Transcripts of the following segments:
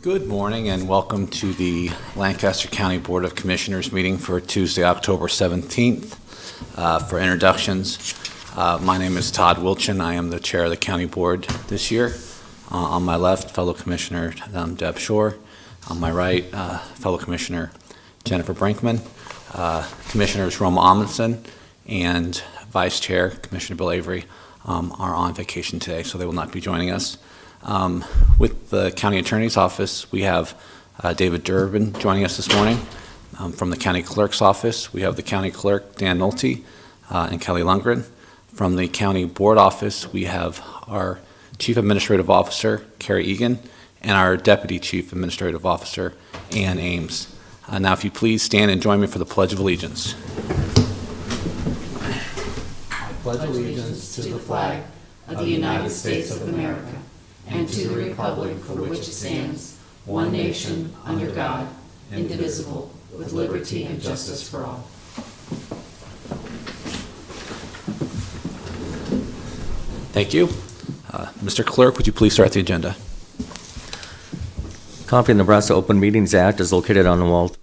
Good morning and welcome to the Lancaster County Board of Commissioners meeting for Tuesday, October 17th. For introductions, my name is Todd Wilchin. I am the chair of the county board this year. On my left, fellow commissioner Deb Shore. On my right, fellow commissioner Jennifer Brinkman. Commissioners Roma Amundsen and Vice Chair Commissioner Bill Avery are on vacation today, so they will not be joining us. With the County Attorney's Office, we have David Durbin joining us this morning. From the County Clerk's Office, we have the County Clerk, Dan Nolte, and Kelly Lundgren. From the County Board Office, we have our Chief Administrative Officer, Carrie Egan, and our Deputy Chief Administrative Officer, Ann Ames. Now, if you please stand and join me for the Pledge of Allegiance. I pledge allegiance to the flag of the United States of America and to the republic for which it stands, one nation, under God, indivisible, with liberty and justice for all. Thank you. Mr. Clerk, would you please start the agenda? Copy of the Nebraska Open Meetings Act is located on the wall.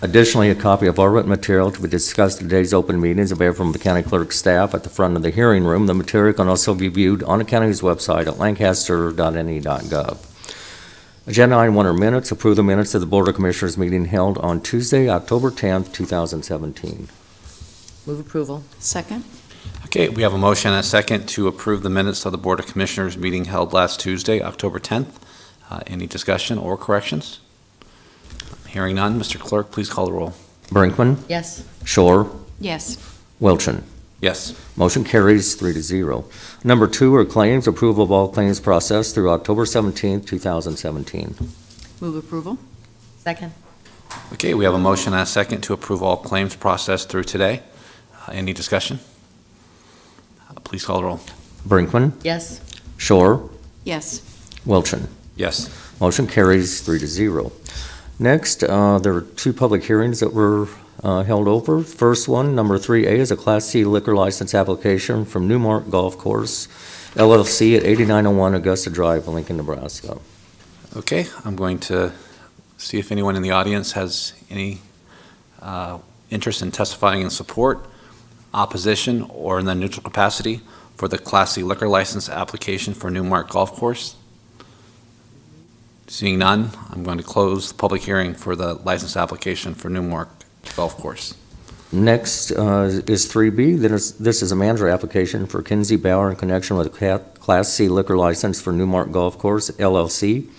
Additionally, a copy of all written material to be discussed in today's open meeting is available from the county clerk's staff at the front of the hearing room. The material can also be viewed on the county's website at lancaster.ne.gov. Agenda item 1 are minutes. Approve the minutes of the Board of Commissioners meeting held on Tuesday, October 10th, 2017. Move approval. Second. Okay, we have a motion and a second to approve the minutes of the Board of Commissioners meeting held last Tuesday, October 10th. Any discussion or corrections? Hearing none, Mr. Clerk, please call the roll. Brinkman? Yes. Shore? Yes. Wilchin? Yes. Motion carries 3-0. Number 2 are claims. Approval of all claims processed through October 17th, 2017. Move approval. Second. Okay, we have a motion and a second to approve all claims processed through today. Any discussion? Please call the roll. Brinkman? Yes. Shore? Yes. Wilchin? Yes. Motion carries 3-0. Next, there are 2 public hearings that were held over. First one, number 3A, is a Class C liquor license application from Newmark Golf Course, LLC at 8901 Augusta Drive, Lincoln, Nebraska. Okay, I'm going to see if anyone in the audience has any interest in testifying in support, opposition, or in the neutral capacity for the Class C liquor license application for Newmark Golf Course. Seeing none, I'm going to close the public hearing for the license application for Newmark Golf Course. Next is 3B. This is a manager application for Kinsey Bauer in connection with a Class C liquor license for Newmark Golf Course, LLC,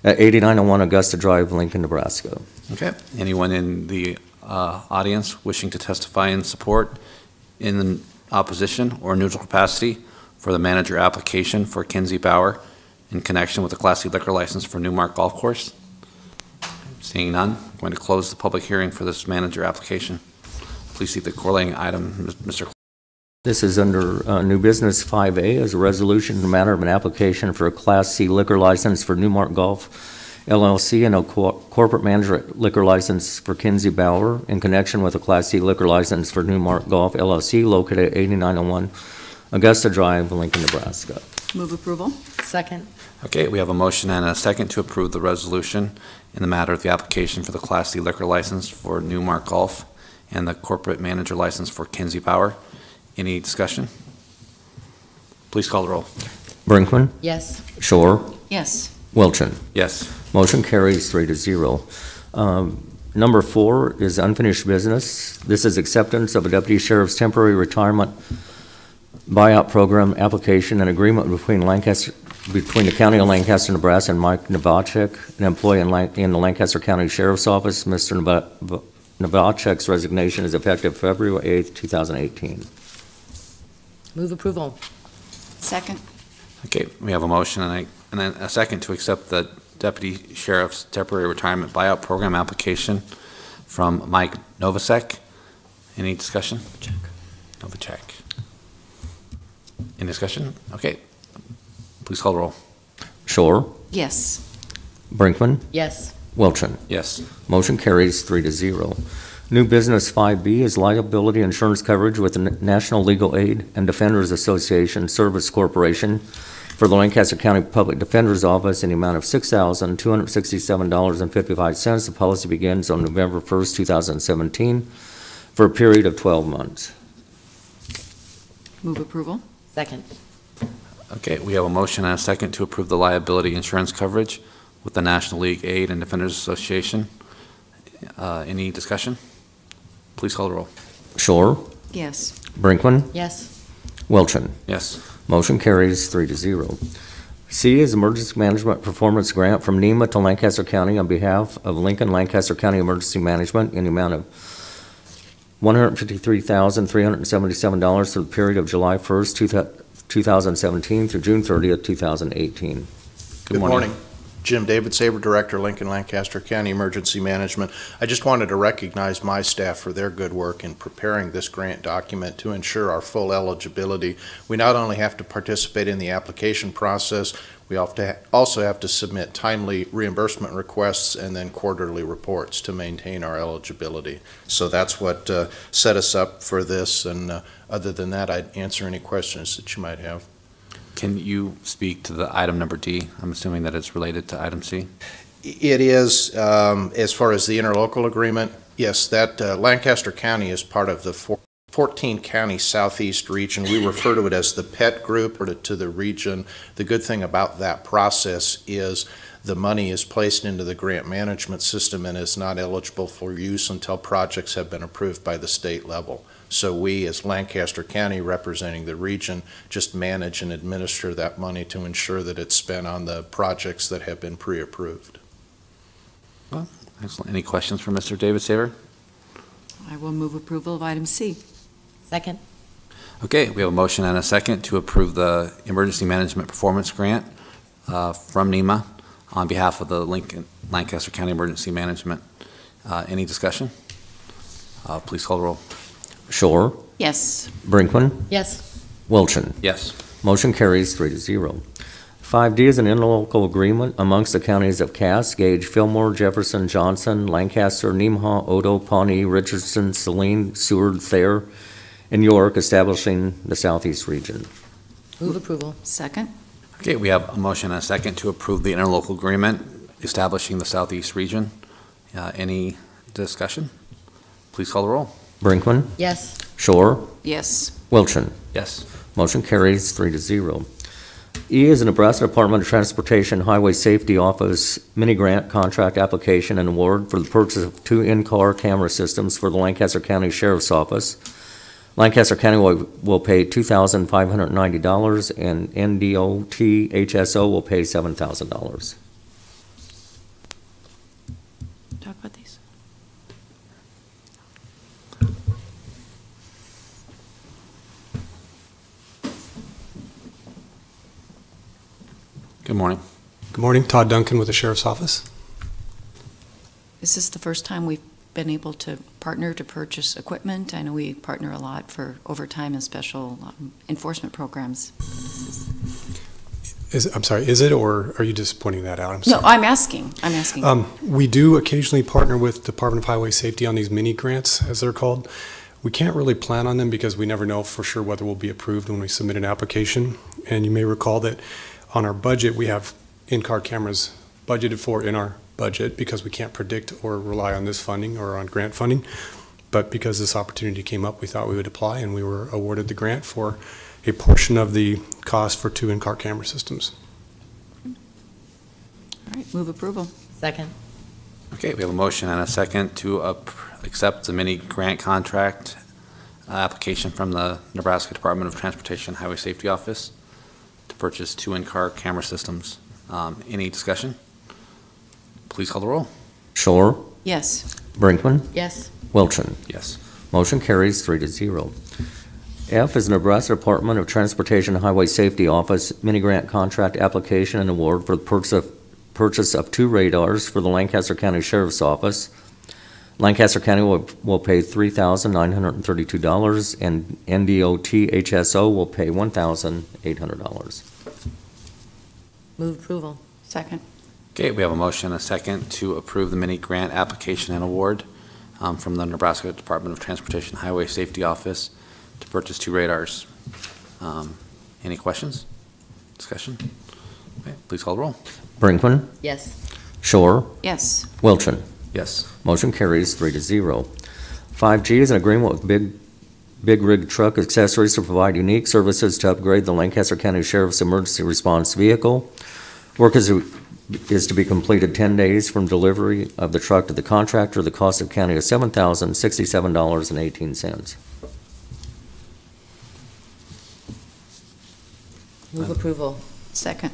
at 8901 Augusta Drive, Lincoln, Nebraska. Okay. Anyone in the audience wishing to testify in support, in the opposition, or neutral capacity for the manager application for Kinsey Bauer in connection with the Class C liquor license for Newmark Golf Course? Seeing none, I'm going to close the public hearing for this manager application. Please see the correlating item, Mr. This is under new business 5A as a resolution in the matter of an application for a Class C liquor license for Newmark Golf LLC and a corporate manager liquor license for Kinsey Bauer in connection with a Class C liquor license for Newmark Golf LLC located at 8901 Augusta Drive, Lincoln, Nebraska. Move approval. Second. Okay, we have a motion and a second to approve the resolution in the matter of the application for the Class C liquor license for Newmark Golf and the corporate manager license for Kinsey Bauer. Any discussion? Please call the roll. Brinkman? Yes. Shore? Yes. Wilchin? Yes. Motion carries 3-0. Number 4 is unfinished business. This is acceptance of a deputy sheriff's temporary retirement buyout program application and agreement between the County of Lancaster, Nebraska, and Mike Novacek, an employee in the Lancaster County Sheriff's Office. Mr. Novacek's resignation is effective February 8th, 2018. Move approval. Second. Okay, we have a motion and a second to accept the Deputy Sheriff's Temporary Retirement Buyout Program application from Mike Novacek. Any discussion? Novacek. Any discussion? Okay. Please call the roll. Shore? Yes. Brinkman? Yes. Wilchin? Yes. Motion carries 3-0. New business 5B is liability insurance coverage with the National Legal Aid and Defenders Association Service Corporation for the Lancaster County Public Defender's Office in the amount of $6,267.55. The policy begins on November 1st, 2017, for a period of 12 months. Move approval. Second. Okay, we have a motion and a second to approve the liability insurance coverage with the National League Aid and Defenders Association. Any discussion? Please call the roll. Shore, Yes. Brinkman, Yes. Wilchin. Yes. Motion carries 3-0. C is Emergency Management Performance Grant from NEMA to Lancaster County on behalf of Lincoln Lancaster County Emergency Management in the amount of $153,377 for the period of July 1st, 2017 through June 30th, 2018. Good morning. Jim David Saver, Director, Lincoln Lancaster County Emergency Management. I just wanted to recognize my staff for their good work in preparing this grant document to ensure our full eligibility. We not only have to participate in the application process, we also have to submit timely reimbursement requests and then quarterly reports to maintain our eligibility. So that's what set us up for this, and other than that, I'd answer any questions that you might have. Can you speak to the item number D? I'm assuming that it's related to item C. It is, as far as the interlocal agreement, yes, that Lancaster County is part of the 14-county southeast region. We refer to it as the PET group, or to the region. The good thing about that process is the money is placed into the grant management system and is not eligible for use until projects have been approved by the state level. So we, as Lancaster County representing the region, just manage and administer that money to ensure that it's spent on the projects that have been pre-approved. Well, excellent. Any questions for Mr. David Saver? I will move approval of item C. Second. Okay, we have a motion and a second to approve the Emergency Management Performance Grant from NEMA on behalf of the Lancaster County Emergency Management. Any discussion? Please call the roll. Shore, Yes. Brinkman, Yes. Wilchin. Yes. Motion carries 3-0. 5D is an interlocal agreement amongst the counties of Cass, Gage, Fillmore, Jefferson, Johnson, Lancaster, Nemaha, Odo, Pawnee, Richardson, Saline, Seward, Thayer, and York, establishing the southeast region. Move approval. Second. Okay, we have a motion and a second to approve the interlocal agreement establishing the southeast region. Any discussion? Please call the roll. Brinkman, Yes. Shore, Yes. Wilchin. Yes. Motion carries 3-0. E is the Nebraska Department of Transportation Highway Safety Office mini-grant contract application and award for the purchase of 2 in-car camera systems for the Lancaster County Sheriff's Office. Lancaster County will pay $2,590 and NDOT HSO will pay $7,000. Talk about these. Good morning. Good morning, Todd Duncan with the Sheriff's Office. Is this the first time we've been able to partner to purchase equipment? I know we partner a lot for overtime and special enforcement programs. I'm sorry, is it, or are you just pointing that out? I'm No, sorry. I'm asking. We do occasionally partner with Department of Highway Safety on these mini grants, as they're called. We can't really plan on them because we never know for sure whether we'll be approved when we submit an application. And you may recall that on our budget, we have in-car cameras budgeted for in our budget because we can't predict or rely on this funding or on grant funding. But because this opportunity came up, we thought we would apply, and we were awarded the grant for a portion of the cost for 2 in-car camera systems. All right, move approval. Second. Okay, we have a motion and a second to accept the mini grant contract application from the Nebraska Department of Transportation Highway Safety Office to purchase 2 in-car camera systems. Any discussion? Please call the roll. Shore, Yes. Brinkman, Yes. Wilchin. Yes. Motion carries 3-0. F is Nebraska Department of Transportation Highway Safety Office mini-grant contract application and award for the purchase of 2 radars for the Lancaster County Sheriff's Office. Lancaster County will pay $3,932 and NDOT HSO will pay $1,800. Move approval. Second. Okay, we have a motion and a second to approve the mini grant application and award from the Nebraska Department of Transportation Highway Safety Office to purchase 2 radars. Any questions? Discussion? Okay, please call the roll. Brinkman, Yes. Shore, Yes. Wilchin. Yes. Motion carries 3-0. 5G is an agreement with Big Rig Truck Accessories to provide unique services to upgrade the Lancaster County Sheriff's Emergency Response Vehicle. Work is to be completed 10 days from delivery of the truck to the contractor. The cost of county is $7,067.18. Move approval. Second.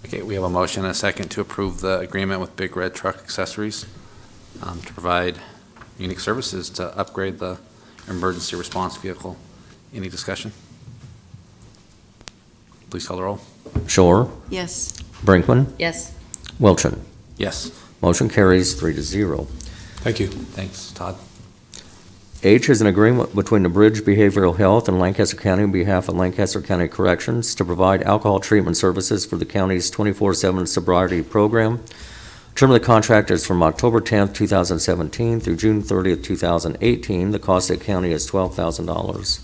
Okay, we have a motion and a second to approve the agreement with Big Red Truck Accessories to provide unique services to upgrade the emergency response vehicle. Any discussion? Please call the roll. Shore, Yes. Brinkman, Yes. Wilchin. Yes. Motion carries 3-0. Thank you. Thanks, Todd. H is an agreement between the Bridge Behavioral Health and Lancaster County on behalf of Lancaster County Corrections to provide alcohol treatment services for the county's 24/7 sobriety program. Term of the contract is from October 10th, 2017 through June 30th, 2018. The cost of the county is $12,000.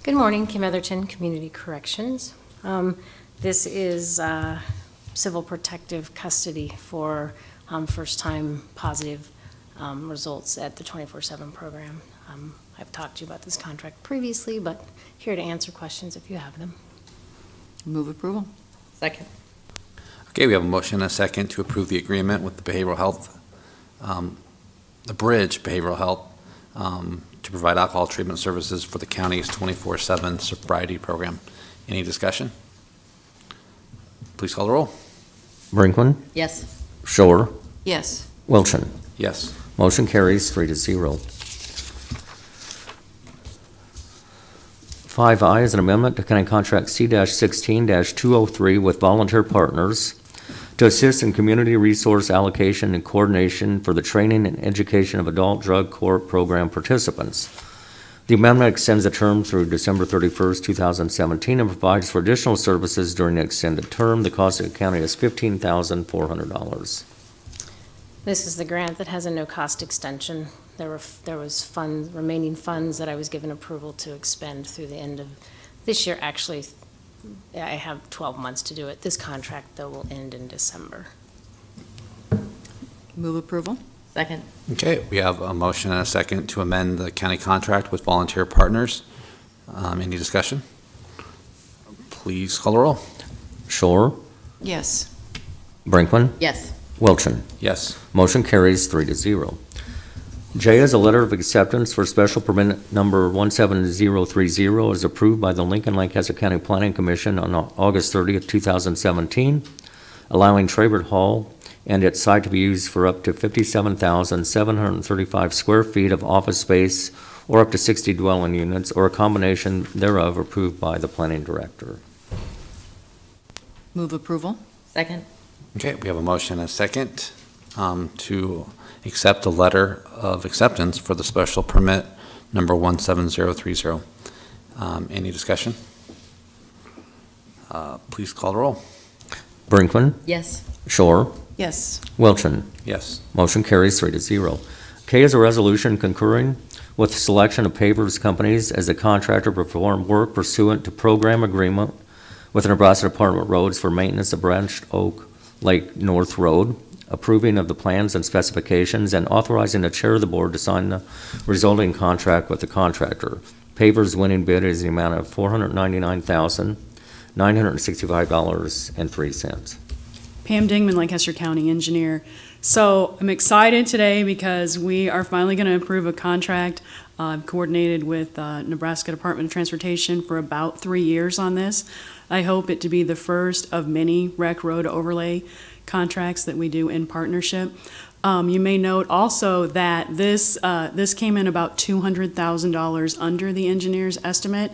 Good morning, Kim Etherton, Community Corrections. This is civil protective custody for first-time positive results at the 24/7 program. I've talked to you about this contract previously, but here to answer questions if you have them. Move approval. Second. Okay, we have a motion and a second to approve the agreement with the behavioral health, the Bridge Behavioral Health, to provide alcohol treatment services for the county's 24/7 sobriety program. Any discussion? Please call the roll. Brinkman, Yes. Shore, Yes. Wilchin. Yes. Motion carries 3-0. 5I is an amendment to County Contract C-16-203 with Volunteer Partners to assist in community resource allocation and coordination for the training and education of adult drug court program participants. The amendment extends the term through December 31st, 2017, and provides for additional services during the extended term. The cost of the county is $15,400. This is the grant that has a no-cost extension. There was remaining funds that I was given approval to expend through the end of this year. Actually, I have 12 months to do it. This contract, though, will end in December. Move approval. Second. Okay, we have a motion and a second to amend the county contract with Volunteer Partners. Any discussion? Please call the roll. Shore, Yes. Brinkman, Yes. Wilchin. Yes. Motion carries 3-0. J is a letter of acceptance for special permit number 17030 as approved by the Lincoln Lancaster County Planning Commission on August 30th, 2017, allowing Trabert Hall and its site to be used for up to 57,735 square feet of office space or up to 60 dwelling units or a combination thereof approved by the planning director. Move approval. Second. Okay, we have a motion and a second to accept a letter of acceptance for the special permit number 17030. Any discussion? Please call the roll. Brinkman, Yes. Shore, Yes. Wilchin. Yes. Motion carries 3-0. K is a resolution concurring with the selection of pavers companies as the contractor to perform work pursuant to program agreement with the Nebraska Department of Roads for maintenance of Branch Oak Lake North Road, approving of the plans and specifications, and authorizing the chair of the board to sign the resulting contract with the contractor. Pavers winning bid is the amount of $499,965.03. Pam Dingman, Lancaster County Engineer. So I'm excited today because we are finally going to approve a contract. I've coordinated with Nebraska Department of Transportation for about 3 years on this. I hope it to be the first of many rec road overlay contracts that we do in partnership. You may note also that this came in about $200,000 under the engineer's estimate.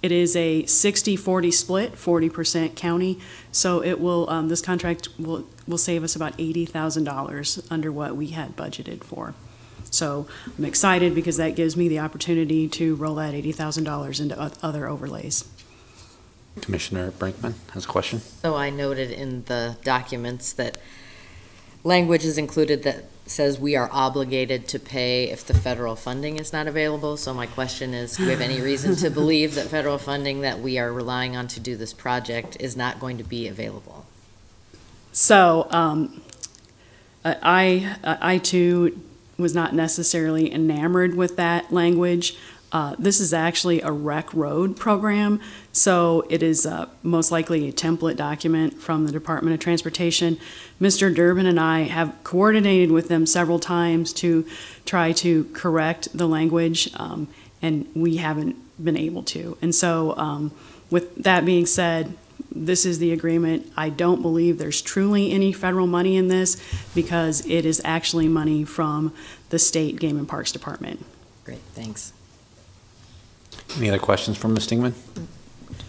It is a 60-40 split, 40% county. So it will this contract will save us about $80,000 under what we had budgeted for. So I'm excited because that gives me the opportunity to roll that $80,000 into other overlays. Commissioner Brinkman has a question. So I noted in the documents that language is included that says we are obligated to pay if the federal funding is not available. So my question is, do we have any reason to believe that federal funding that we are relying on to do this project is not going to be available? So I too was not necessarily enamored with that language. This is actually a rec road program, so it is most likely a template document from the Department of Transportation. Mr. Durbin and I have coordinated with them several times to try to correct the language, and we haven't been able to. And so with that being said, this is the agreement. I don't believe there's truly any federal money in this because it is actually money from the state Game and Parks Department. Great, thanks. Any other questions from Ms. Stingman?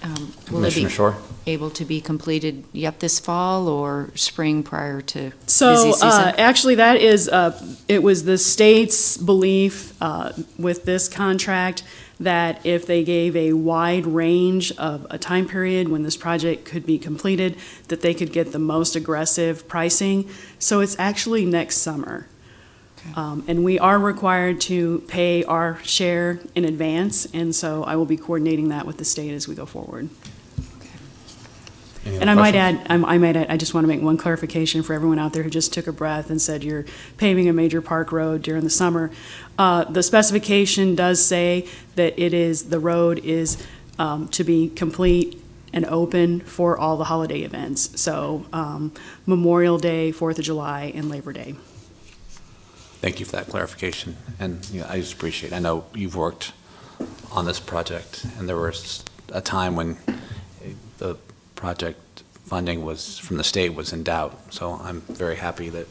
Will it Commissioner be Shore? able to be completed yet this fall or spring prior to So busy season? actually that is, it was the state's belief with this contract that if they gave a wide range of a time period when this project could be completed, that they could get the most aggressive pricing. So it's actually next summer. And we are required to pay our share in advance, and so I will be coordinating that with the state as we go forward. Any other And I might questions? add, I just want to make one clarification for everyone out there who just took a breath and said you're paving a major park road during the summer. The specification does say that the road is to be complete and open for all the holiday events. So Memorial Day, 4th of July, and Labor Day. Thank you for that clarification, and I just appreciate it. I know you've worked on this project, and there was a time when the project funding from the state was in doubt, so I'm very happy that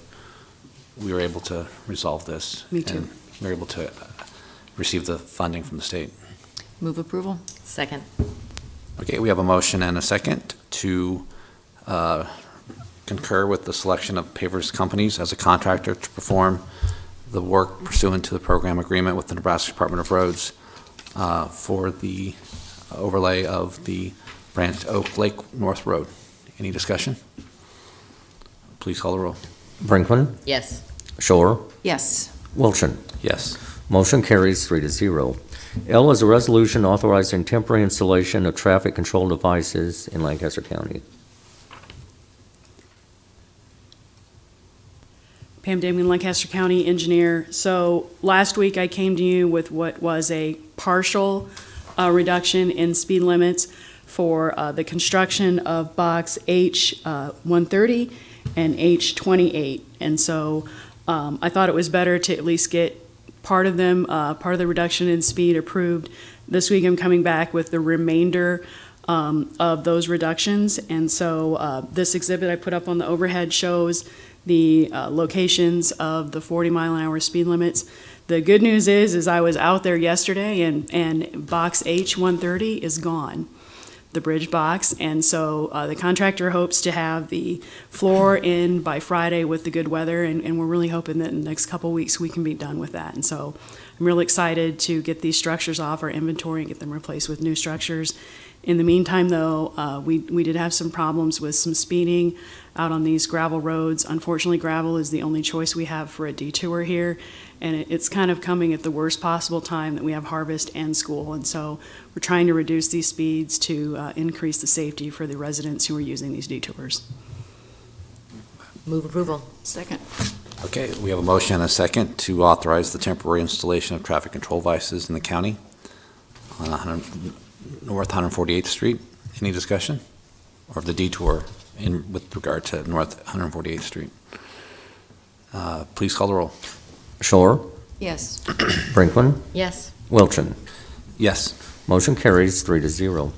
we were able to resolve this. Me too. And we were able to receive the funding from the state. Move approval? Second. Okay, we have a motion and a second to concur with the selection of pavers companies as a contractor to perform the work pursuant to the program agreement with the Nebraska Department of Roads for the overlay of the Branch Oak Lake North Road. Any discussion? Please call the roll. Brinkman, Yes. Shore, Yes. Wilchin. Yes. Motion carries 3-0. L is a resolution authorizing temporary installation of traffic control devices in Lancaster County. Pam Damon, Lancaster County Engineer. So last week I came to you with what was a partial reduction in speed limits for the construction of box H130 and H28. And so I thought it was better to at least get part of them, part of the reduction in speed approved. This week I'm coming back with the remainder of those reductions. And so this exhibit I put up on the overhead shows the locations of the 40-mile-an-hour speed limits. The good news is I was out there yesterday and box H130 is gone, the bridge box. And so the contractor hopes to have the floor in by Friday with the good weather, and we're really hoping that in the next couple weeks we can be done with that. And so I'm really excited to get these structures off our inventory and get them replaced with new structures. In the meantime, though, we did have some problems with some speeding out on these gravel roads. Unfortunately, gravel is the only choice we have for a detour here, and it's kind of coming at the worst possible time that we have harvest and school. And so we're trying to reduce these speeds to increase the safety for the residents who are using these detours. Move approval. Second. Okay, we have a motion and a second to authorize the temporary installation of traffic control devices in the county on North 148th Street. Any discussion? Or the detour with regard to North 148th Street? Please call the roll. Shore, Yes. Brinkman, Yes. Wilchin. Yes. Motion carries 3-0.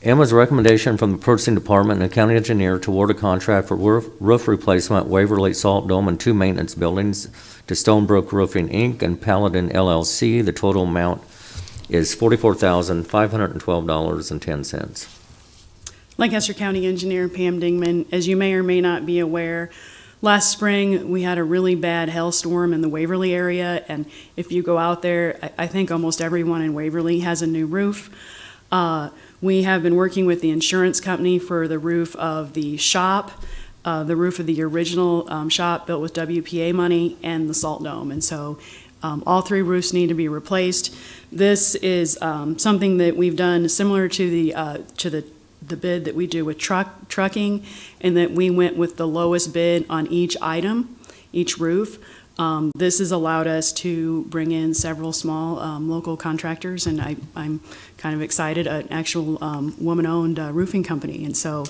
M is a recommendation from the purchasing department and the county engineer to award a contract for roof replacement, Waverly Salt Dome, and 2 maintenance buildings to Stonebrook Roofing, Inc. and Paladin LLC. The total amount is $44,512.10. Lancaster County Engineer Pam Dingman, as you may or may not be aware, last spring we had a really bad hailstorm in the Waverly area, and if you go out there, I think almost everyone in Waverly has a new roof. We have been working with the insurance company for the roof of the shop the roof of the original shop built with WPA money and the salt dome. And so all three roofs need to be replaced. This is something that we've done similar to the bid that we do with trucking, and that we went with the lowest bid on each item, each roof. This has allowed us to bring in several small local contractors, and I'm kind of excited, an actual woman-owned roofing company. And so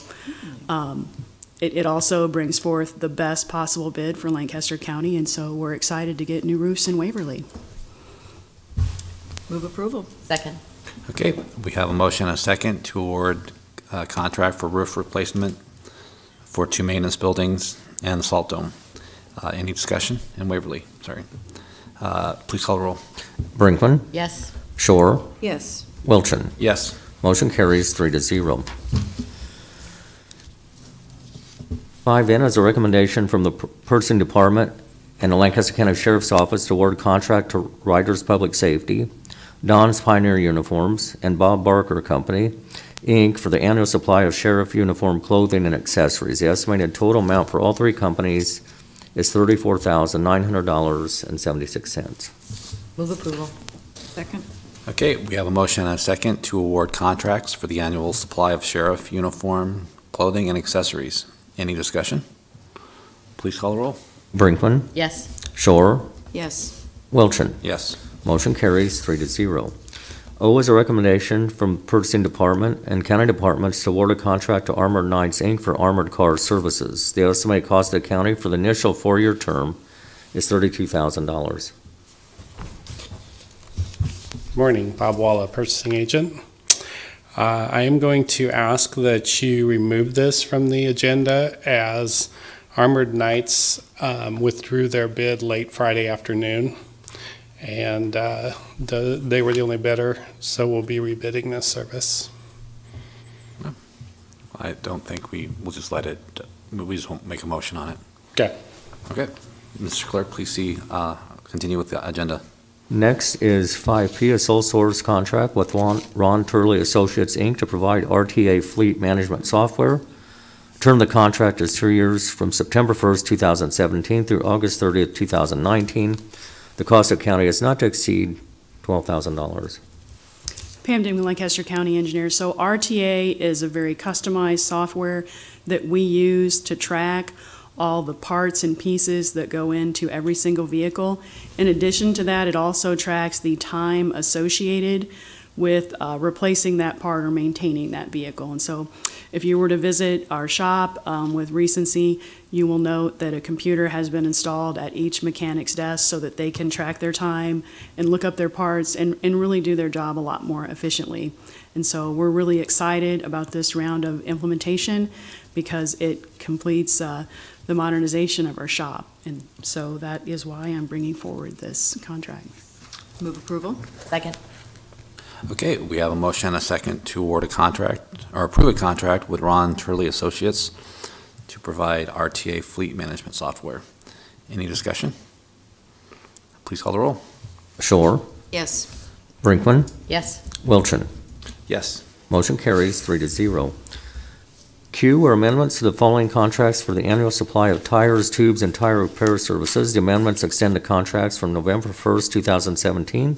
it also brings forth the best possible bid for Lancaster County, and so we're excited to get new roofs in Waverly. Move approval. Second. Okay, we have a motion and a second to award a contract for roof replacement for 2 maintenance buildings and the salt dome. Any discussion? In Waverly, sorry. Please call the roll. Brinkman, Yes. Shore, Yes. Wilchin. Yes. Motion carries 3-0. 5N is a recommendation from the Purchasing Department and the Lancaster County Sheriff's Office to award contract to Riders Public Safety, Don's Pioneer Uniforms, and Bob Barker Company, Inc. for the annual supply of sheriff uniform clothing and accessories. The estimated total amount for all three companies is $34,900.76. Move approval. Second. Okay, we have a motion and a second to award contracts for the annual supply of sheriff uniform, clothing, and accessories. Any discussion? Please call the roll. Brinkman, Yes. Shore, Yes. Wilchin. Yes. Motion carries 3-0. O is a recommendation from Purchasing Department and County Departments to award a contract to Armored Knights, Inc. for armored car services. The estimated cost of the county for the initial 4-year term is $32,000. Morning, Bob Walla, purchasing agent. I am going to ask that you remove this from the agenda, as Armored Knights withdrew their bid late Friday afternoon, and they were the only bidder, so we'll be rebidding this service. I don't think we'll just let it, we just won't make a motion on it. Okay. Okay. Mr. Clerk, please continue with the agenda. Next is 5P, a sole source contract with Ron Turley Associates, Inc. to provide RTA fleet management software. Term of the contract is 2 years from September 1st, 2017 through August 30th, 2019. The cost of county is not to exceed $12,000. Pam Damon, Lancaster County Engineer. So RTA is a very customized software that we use to track all the parts and pieces that go into every single vehicle. In addition to that, it also tracks the time associated with replacing that part or maintaining that vehicle. And so if you were to visit our shop with recency, you will note that a computer has been installed at each mechanic's desk so that they can track their time and look up their parts and really do their job a lot more efficiently. And so we're really excited about this round of implementation because it completes the modernization of our shop. And so that is why I'm bringing forward this contract. Move approval. Second. Okay, we have a motion and a second to award a contract, or approve a contract with Ron Turley Associates to provide RTA fleet management software. Any discussion? Please call the roll. Shore, Yes. Brinkman, Yes. Wilchin. Yes. Motion carries 3-0. Q are amendments to the following contracts for the annual supply of tires, tubes, and tire repair services. The amendments extend the contracts from November 1st, 2017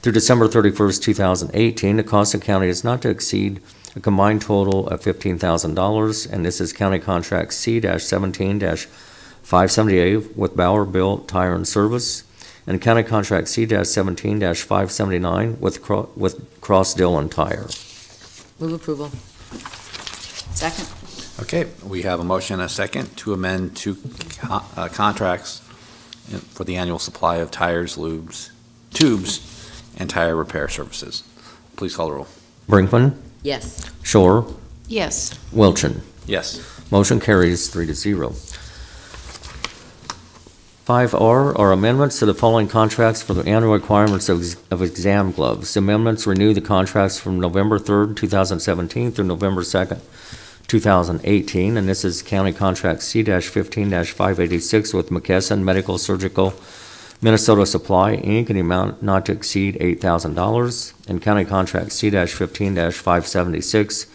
through December 31st, 2018. The cost of county is not to exceed a combined total of $15,000, and this is County Contract C-17-578 with Bauer Built Tire and Service, and County Contract C-17-579 with Cross Dillon Tire. Move approval. Second. Okay, we have a motion and a second to amend two contracts for the annual supply of tires, lubes, tubes, and tire repair services. Please call the roll. Brinkman, Yes. Shore, Yes. Wilchin. Yes. Motion carries 3-0. 5R are amendments to the following contracts for the annual requirements of exam gloves. Amendments renew the contracts from November 3rd, 2017 through November 2nd, 2018, and this is County Contract C-15-586 with McKesson Medical Surgical Minnesota Supply, Inc., in the amount not to exceed $8,000, and County Contract C-15-576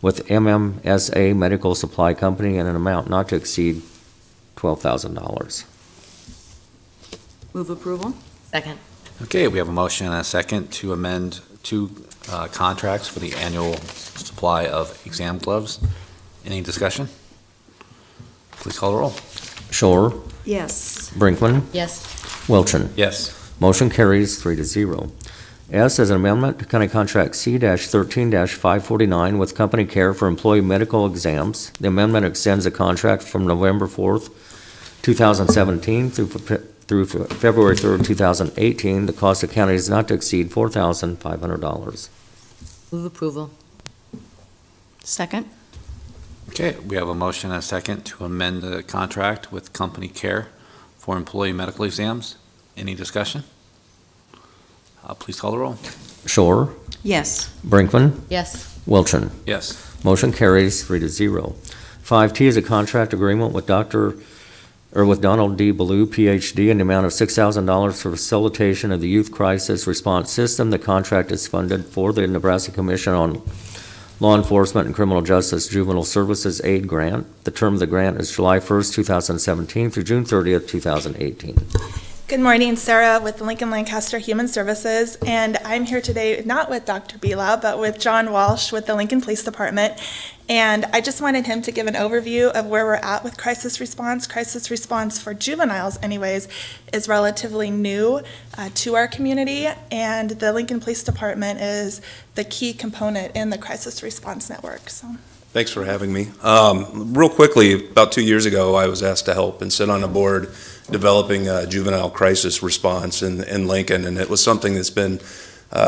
with MMSA Medical Supply Company in an amount not to exceed $12,000. Move approval? Second. Okay, we have a motion and a second to amend two contracts for the annual supply of exam gloves. Any discussion? Please call the roll. Shore, Yes. Brinkman, Yes. Wilchin. Yes. Motion carries 3-0. S is an amendment to County Contract C-13-549 with Company Care for employee medical exams. The amendment extends the contract from November 4th, 2017 through February 3rd, 2018. The cost of county is not to exceed $4,500. Move approval. Second? Okay, we have a motion and a second to amend the contract with Company Care for employee medical exams. Any discussion? Please call the roll. Shore, Yes. Brinkman, Yes. Wilchin. Yes. Motion carries 3-0. 5T is a contract agreement with Donald D. Ballou, Ph.D., in the amount of $6,000 for facilitation of the Youth Crisis Response System. The contract is funded for the Nebraska Commission on Law Enforcement and Criminal Justice Juvenile Services Aid Grant. The term of the grant is July 1st, 2017 through June 30th, 2018. Good morning, Sarah with Lincoln Lancaster Human Services, and I'm here today not with Dr. Bila, but with John Walsh with the Lincoln Police Department, and I just wanted him to give an overview of where we're at with crisis response. Crisis response for juveniles, anyways, is relatively new to our community, and the Lincoln Police Department is the key component in the crisis response network. So. Thanks for having me. Real quickly, about 2 years ago, I was asked to help and sit on a board developing a juvenile crisis response in Lincoln, and it was something that's been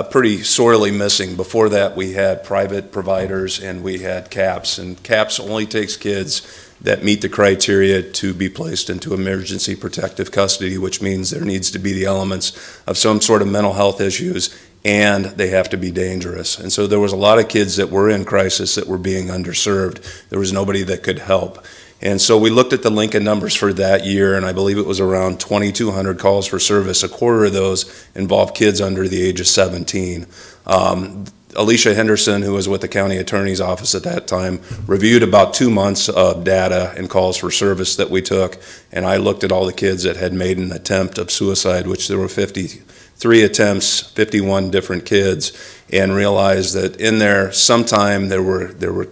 pretty sorely missing. Before that, we had private providers and we had CAPS, and CAPS only takes kids that meet the criteria to be placed into emergency protective custody, which means there needs to be the elements of some sort of mental health issues, and they have to be dangerous. And so there was a lot of kids that were in crisis that were being underserved. There was nobody that could help. And so we looked at the Lincoln numbers for that year, and I believe it was around 2,200 calls for service. A quarter of those involved kids under the age of 17. Alicia Henderson, who was with the county attorney's office at that time, reviewed about 2 months of data and calls for service that we took, and I looked at all the kids that had made an attempt of suicide, which there were 53 attempts, 51 different kids, and realized that in there sometime there were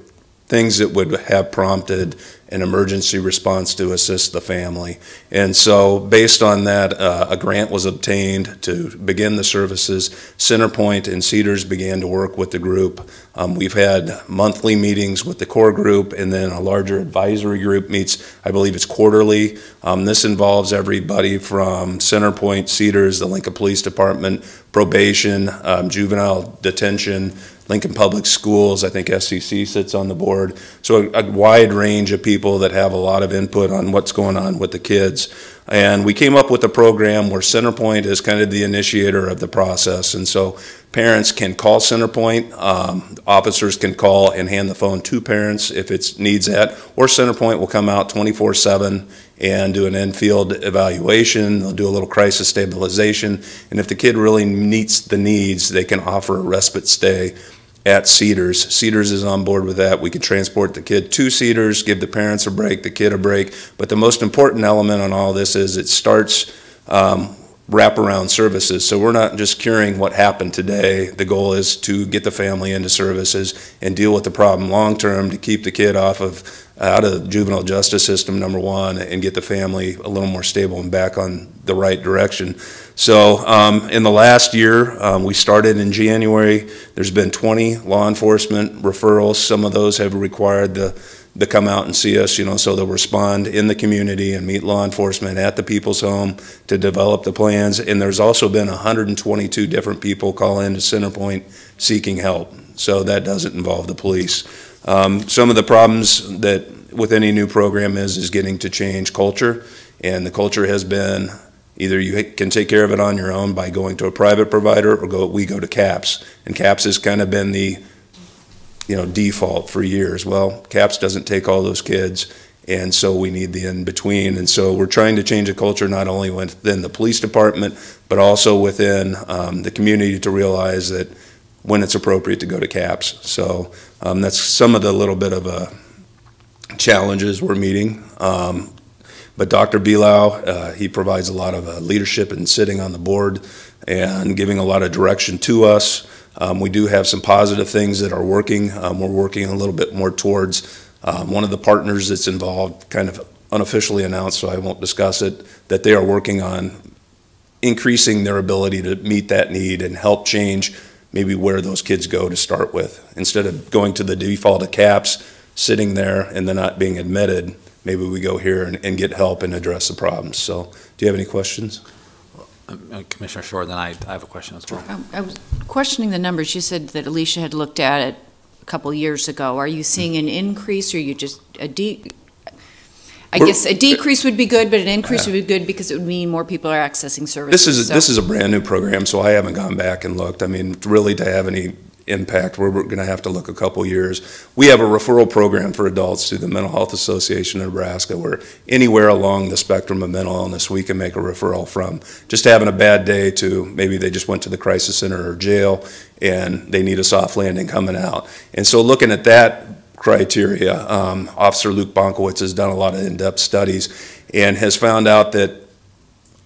things that would have prompted an emergency response to assist the family. And so based on that, a grant was obtained to begin the services. Centerpoint and Cedars began to work with the group. We've had monthly meetings with the core group, and then a larger advisory group meets, I believe it's quarterly. This involves everybody from Centerpoint, Cedars, the Lincoln Police Department, probation, juvenile detention, Lincoln Public Schools, I think SCC sits on the board. So a wide range of people that have a lot of input on what's going on with the kids. And we came up with a program where Centerpoint is kind of the initiator of the process. And so parents can call Centerpoint, officers can call and hand the phone to parents if it needs that, or Centerpoint will come out 24/7 and do an in-field evaluation. They'll do a little crisis stabilization. And if the kid really meets the needs, they can offer a respite stay at Cedars. Cedars is on board with that. We can transport the kid to Cedars, give the parents a break, the kid a break. But the most important element on all this is it starts wraparound services. So we're not just curing what happened today. The goal is to get the family into services and deal with the problem long term to keep the kid out of the juvenile justice system, number one, and get the family a little more stable and back on the right direction. So in the last year, we started in January. There's been 20 law enforcement referrals. Some of those have required the come out and see us, so they'll respond in the community and meet law enforcement at the people's home to develop the plans. And there's also been 122 different people call into Centerpoint seeking help. So that doesn't involve the police. Some of the problems that with any new program is getting to change culture. And the culture has been either you can take care of it on your own by going to a private provider, or we go to CAPS. And CAPS has kind of been the default for years. Well, CAPS doesn't take all those kids, and so we need the in-between. And so we're trying to change the culture not only within the police department, but also within the community to realize that when it's appropriate to go to CAPS. So That's some of the little bit of challenges we're meeting. But Dr. Belau, he provides a lot of leadership and sitting on the board and giving a lot of direction to us. We do have some positive things that are working. We're working a little bit more towards one of the partners that's involved, kind of unofficially announced, so I won't discuss it, that they are working on increasing their ability to meet that need and help change maybe where those kids go to start with. Instead of going to the default of CAPS, sitting there and then not being admitted, maybe we go here and get help and address the problems. So, do you have any questions? Commissioner Shore, then I have a question as well. I was questioning the numbers. You said that Alicia had looked at it a couple years ago. Are you seeing an increase, or you just I guess a decrease would be good, but an increase would be good because it would mean more people are accessing services. This is a brand new program, so I haven't gone back and looked. I mean, really to have any impact, we're going to have to look a couple years. We have a referral program for adults through the Mental Health Association of Nebraska, where anywhere along the spectrum of mental illness we can make a referral from. Just having a bad day to maybe they just went to the crisis center or jail and they need a soft landing coming out. And so looking at that criteria, Officer Luke Bonkowitz has done a lot of in-depth studies and has found out that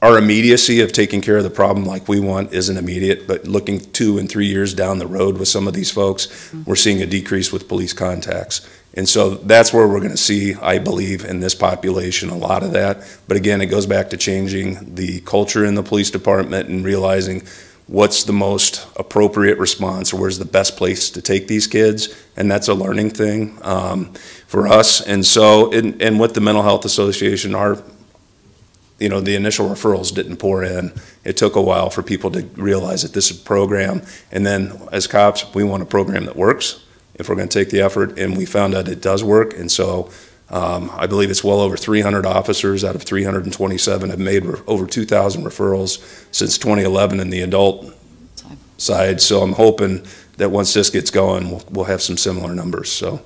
our immediacy of taking care of the problem like we want isn't immediate, but looking 2 and 3 years down the road with some of these folks, we're seeing a decrease with police contacts. And so that's where we're going to see, I believe, in this population, a lot of that. But again, it goes back to changing the culture in the police department and realizing what's the most appropriate response, or where's the best place to take these kids, and that's a learning thing for us. And so, and with the Mental Health Association, the initial referrals didn't pour in. It took a while for people to realize that this is a program. And then as cops, we want a program that works if we're going to take the effort. And we found out it does work. And so I believe it's well over 300 officers out of 327 have made over 2,000 referrals since 2011 in the adult side. So I'm hoping that once this gets going, we'll have some similar numbers. So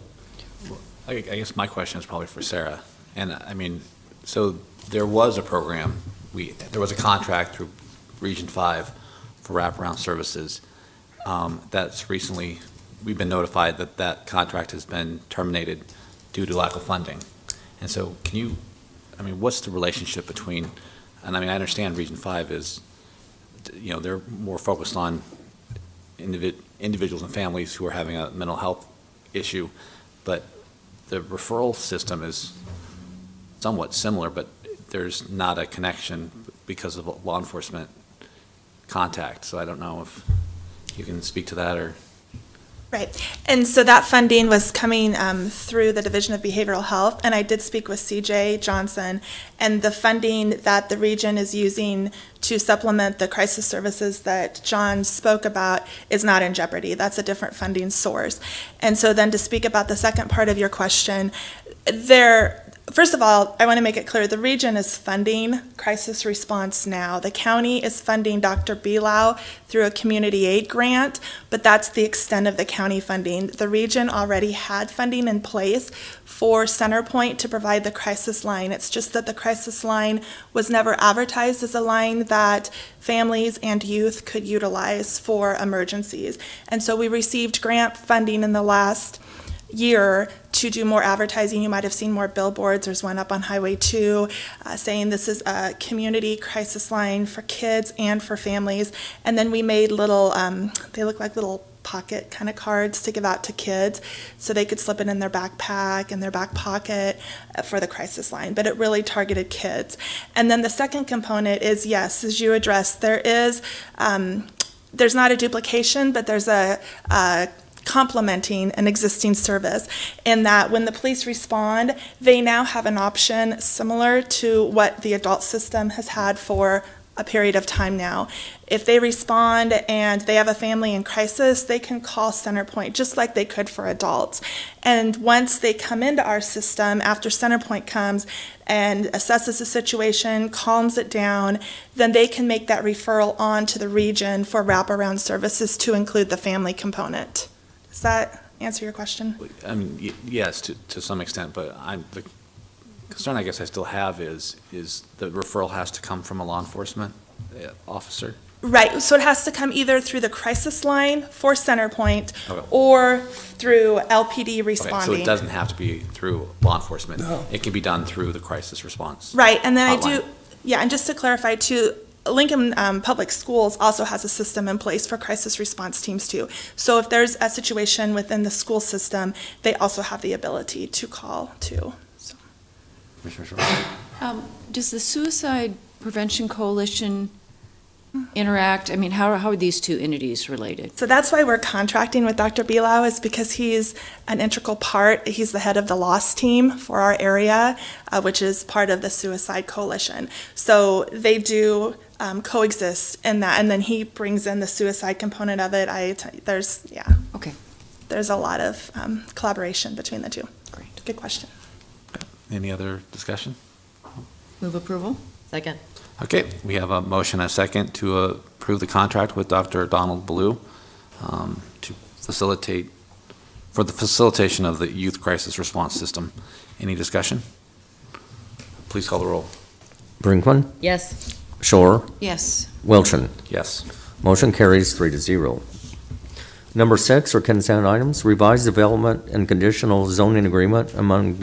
I guess my question is probably for Sarah. And I mean, so there was a program, there was a contract through Region 5 for wraparound services. That's recently, we've been notified that that contract has been terminated due to lack of funding. And so what's the relationship between, and I mean, I understand Region 5 is, they're more focused on individuals and families who are having a mental health issue, but the referral system is somewhat similar, but there's not a connection because of law enforcement contact. So I don't know if you can speak to that or. Right. And so that funding was coming through the Division of Behavioral Health, and I did speak with CJ Johnson, and the funding that the region is using to supplement the crisis services that John spoke about is not in jeopardy. That's a different funding source. And so then to speak about the second part of your question, first of all, I want to make it clear, the region is funding crisis response now. The county is funding Dr. Belau through a community aid grant, but that's the extent of the county funding. The region already had funding in place for CenterPoint to provide the crisis line. It's just that the crisis line was never advertised as a line that families and youth could utilize for emergencies. And so we received grant funding in the last year to do more advertising. You might have seen more billboards. There's one up on Highway 2 saying this is a community crisis line for kids and for families. And then we made little, they look like little pocket kind of cards to give out to kids so they could slip it in their backpack and their back pocket for the crisis line. But it really targeted kids. And then the second component is, yes, as you addressed, there's not a duplication, but there's a complementing an existing service, in that when the police respond, they now have an option similar to what the adult system has had for a period of time now. If they respond and they have a family in crisis, they can call CenterPoint just like they could for adults. And once they come into our system, after CenterPoint comes and assesses the situation, calms it down, then they can make that referral on to the region for wraparound services to include the family component. Does that answer your question? I mean, yes, to some extent, but the concern I guess I still have is the referral has to come from a law enforcement officer. Right, so it has to come either through the crisis line for CenterPoint Okay. or through LPD Okay, responding. so it doesn't have to be through law enforcement. No. It can be done through the crisis response. Right, and then I Hotline. do, yeah, and just to clarify too, Lincoln Public Schools also has a system in place for crisis response teams too. So if there's a situation within the school system, they also have the ability to call too. So. Commissioner Shore? Does the Suicide Prevention Coalition interact? I mean, how are these two entities related? So that's why we're contracting with Dr. Bilau, is because he's an integral part. He's the head of the loss team for our area, which is part of the Suicide Coalition. So they do coexist in that, and then he brings in the suicide component of it. Okay. There's a lot of collaboration between the two. Great. Good question. Any other discussion? Move approval? Second. Okay, we have a motion and a second to approve the contract with Dr. Donald Ballou to facilitate, for the facilitation of the youth crisis response system. Any discussion? Please call the roll. Brinkman, Yes. Shore, Yes. Wilchin. Yes. Motion carries 3-0. Number 6 are consent items. Revised development and conditional zoning agreement among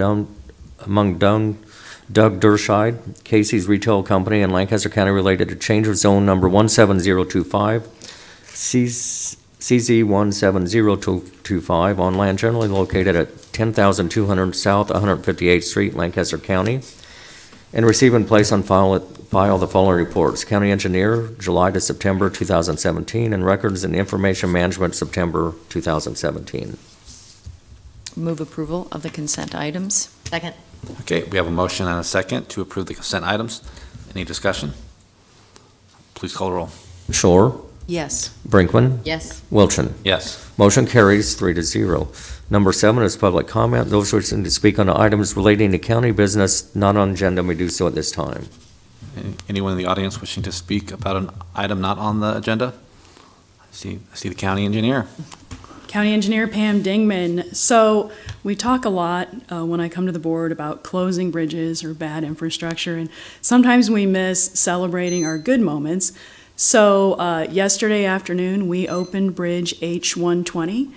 Doug Derscheid, Casey's Retail Company, and Lancaster County related to change of zone number 17025, CZ 17025, on land generally located at 10,200 South 158th Street, Lancaster County, and receive and place on file the following reports: County Engineer, July to September 2017, and Records and Information Management, September 2017. Move approval of the consent items? Second. Okay, we have a motion and a second to approve the consent items. Any discussion? Please call the roll. Shore, Yes. Brinkman, Yes. Wilchin. Yes. Motion carries 3-0. Number 7 is public comment. Those wishing to speak on items relating to county business not on agenda may do so at this time. Anyone in the audience wishing to speak about an item not on the agenda? I see the county engineer. County Engineer Pam Dingman. So we talk a lot when I come to the board about closing bridges or bad infrastructure, and sometimes we miss celebrating our good moments. So yesterday afternoon, we opened Bridge H120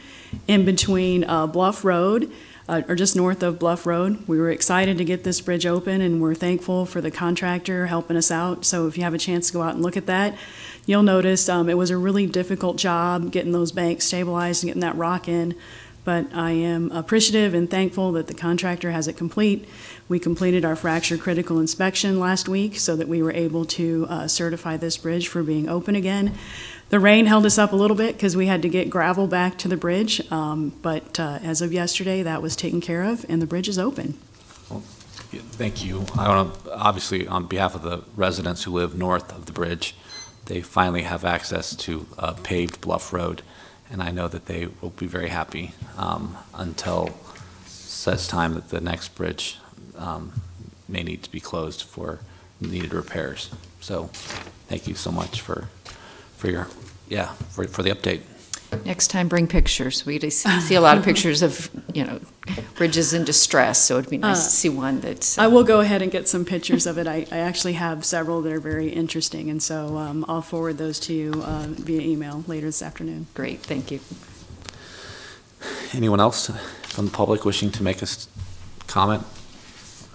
in between Bluff Road, or just north of Bluff Road. We were excited to get this bridge open, and we're thankful for the contractor helping us out. So if you have a chance to go out and look at that, you'll notice it was a really difficult job getting those banks stabilized and getting that rock in. But I am appreciative and thankful that the contractor has it complete. We completed our fracture critical inspection last week so that we were able to certify this bridge for being open again. The rain held us up a little bit because we had to get gravel back to the bridge, but as of yesterday, that was taken care of and the bridge is open. Thank you. I want to, obviously, on behalf of the residents who live north of the bridge, they finally have access to paved Bluff Road, and I know that they will be very happy until such time that the next bridge may need to be closed for needed repairs. So thank you so much for the update. Next time, bring pictures. We see a lot of pictures of, bridges in distress, so it'd be nice to see one that's... I will go ahead and get some pictures of it. I actually have several that are very interesting, and so I'll forward those to you via email later this afternoon. Great, thank you. Anyone else from the public wishing to make a comment?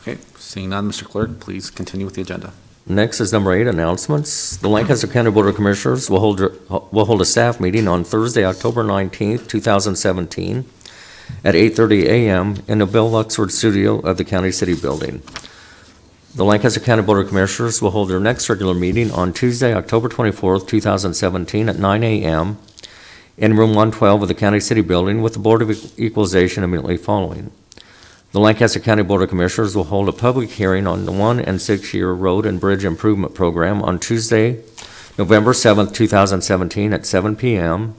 Okay, seeing none, Mr. Clerk, please continue with the agenda. Next is number 8, announcements. The Lancaster County Board of Commissioners will hold a staff meeting on Thursday, October 19th, 2017 at 8:30 a.m. in the Bill Luxford studio of the County City Building. The Lancaster County Board of Commissioners will hold their next regular meeting on Tuesday, October 24th, 2017 at 9 a.m. in room 112 of the County City Building, with the Board of Equalization immediately following. The Lancaster County Board of Commissioners will hold a public hearing on the 1- and 6-year road and bridge improvement program on Tuesday, November 7th, 2017 at 7 p.m.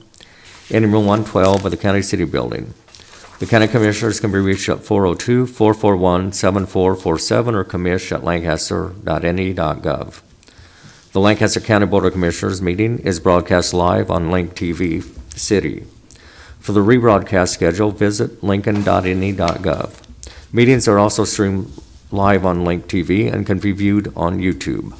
in room 112 of the County City Building. The County Commissioners can be reached at 402-441-7447 or commish@lancaster.ne.gov. The Lancaster County Board of Commissioners meeting is broadcast live on Link TV City. For the rebroadcast schedule, visit lincoln.ne.gov. Meetings are also streamed live on Link TV and can be viewed on YouTube.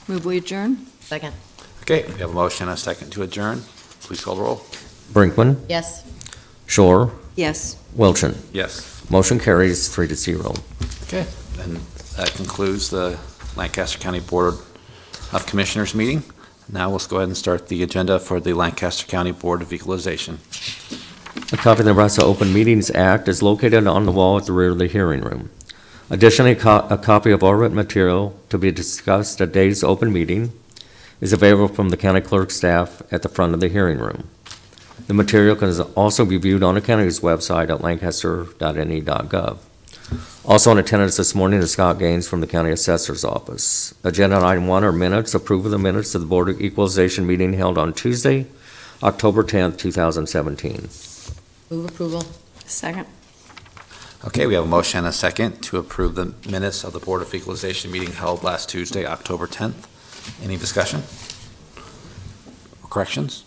Move we adjourn? Second. Okay, we have a motion and a second to adjourn. Please call the roll. Brinkman, Yes. Shore, Yes. Wilchin. Yes. Motion carries 3-0. Okay, and that concludes the Lancaster County Board of Commissioners meeting. Now let's go ahead and start the agenda for the Lancaster County Board of Equalization. A copy of the Nebraska Open Meetings Act is located on the wall at the rear of the hearing room. Additionally, a copy of all written material to be discussed at today's open meeting is available from the county clerk staff at the front of the hearing room. The material can also be viewed on the county's website at lancaster.ne.gov. Also in attendance this morning is Scott Gaines from the County Assessor's Office. Agenda item 1 are minutes. Approval of the minutes of the Board of Equalization meeting held on Tuesday, October 10th, 2017. Move approval. Second. Okay, we have a motion and a second to approve the minutes of the Board of Equalization meeting held last Tuesday, October 10th. Any discussion? Or corrections?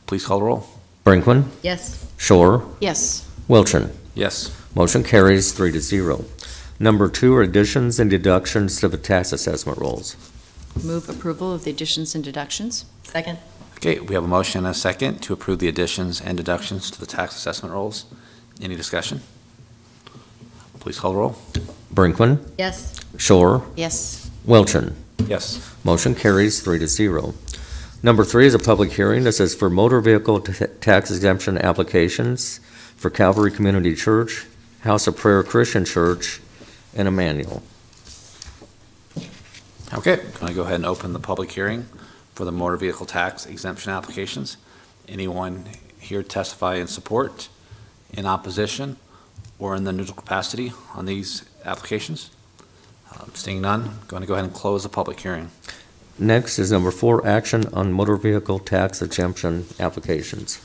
Please call the roll. Brinkman, Yes. Shore, Yes. Wilchin. Yes. Motion carries 3-0. Number 2 are additions and deductions to the tax assessment rolls. Move approval of the additions and deductions. Second. Okay, we have a motion and a second to approve the additions and deductions to the tax assessment rolls. Any discussion? Please call the roll. Brinkman, Yes. Shore, Yes. Wilchin. Yes. Motion carries 3-0. Number 3 is a public hearing. This is for motor vehicle tax exemption applications for Calvary Community Church, House of Prayer Christian Church, and Emmanuel. Okay, going to go ahead and open the public hearing for the motor vehicle tax exemption applications. Anyone here testify in support, in opposition, or in the neutral capacity on these applications? Seeing none, going to go ahead and close the public hearing. Next is number 4, action on motor vehicle tax exemption applications.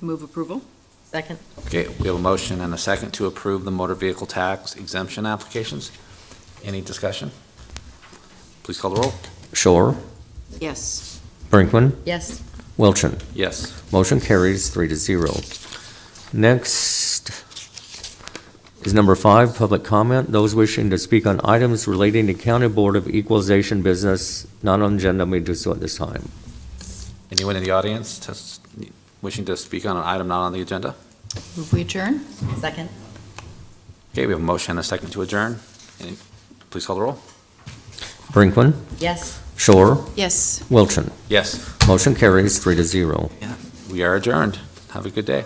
Move approval. Second. Okay, we have a motion and a second to approve the motor vehicle tax exemption applications. Any discussion? Please call the roll. Shore, Yes. Brinkman, Yes. Wilchin. Yes. Motion carries 3-0. Next is number 5, public comment. Those wishing to speak on items relating to County Board of Equalization business not on agenda may do so at this time. Anyone in the audience wishing to speak on an item not on the agenda? Move we adjourn. Second. Okay, we have a motion and a second to adjourn. Please call the roll. Brinkman, Yes. Shore, Yes. Wilchin. Yes. Motion carries 3-0. We are adjourned. Have a good day.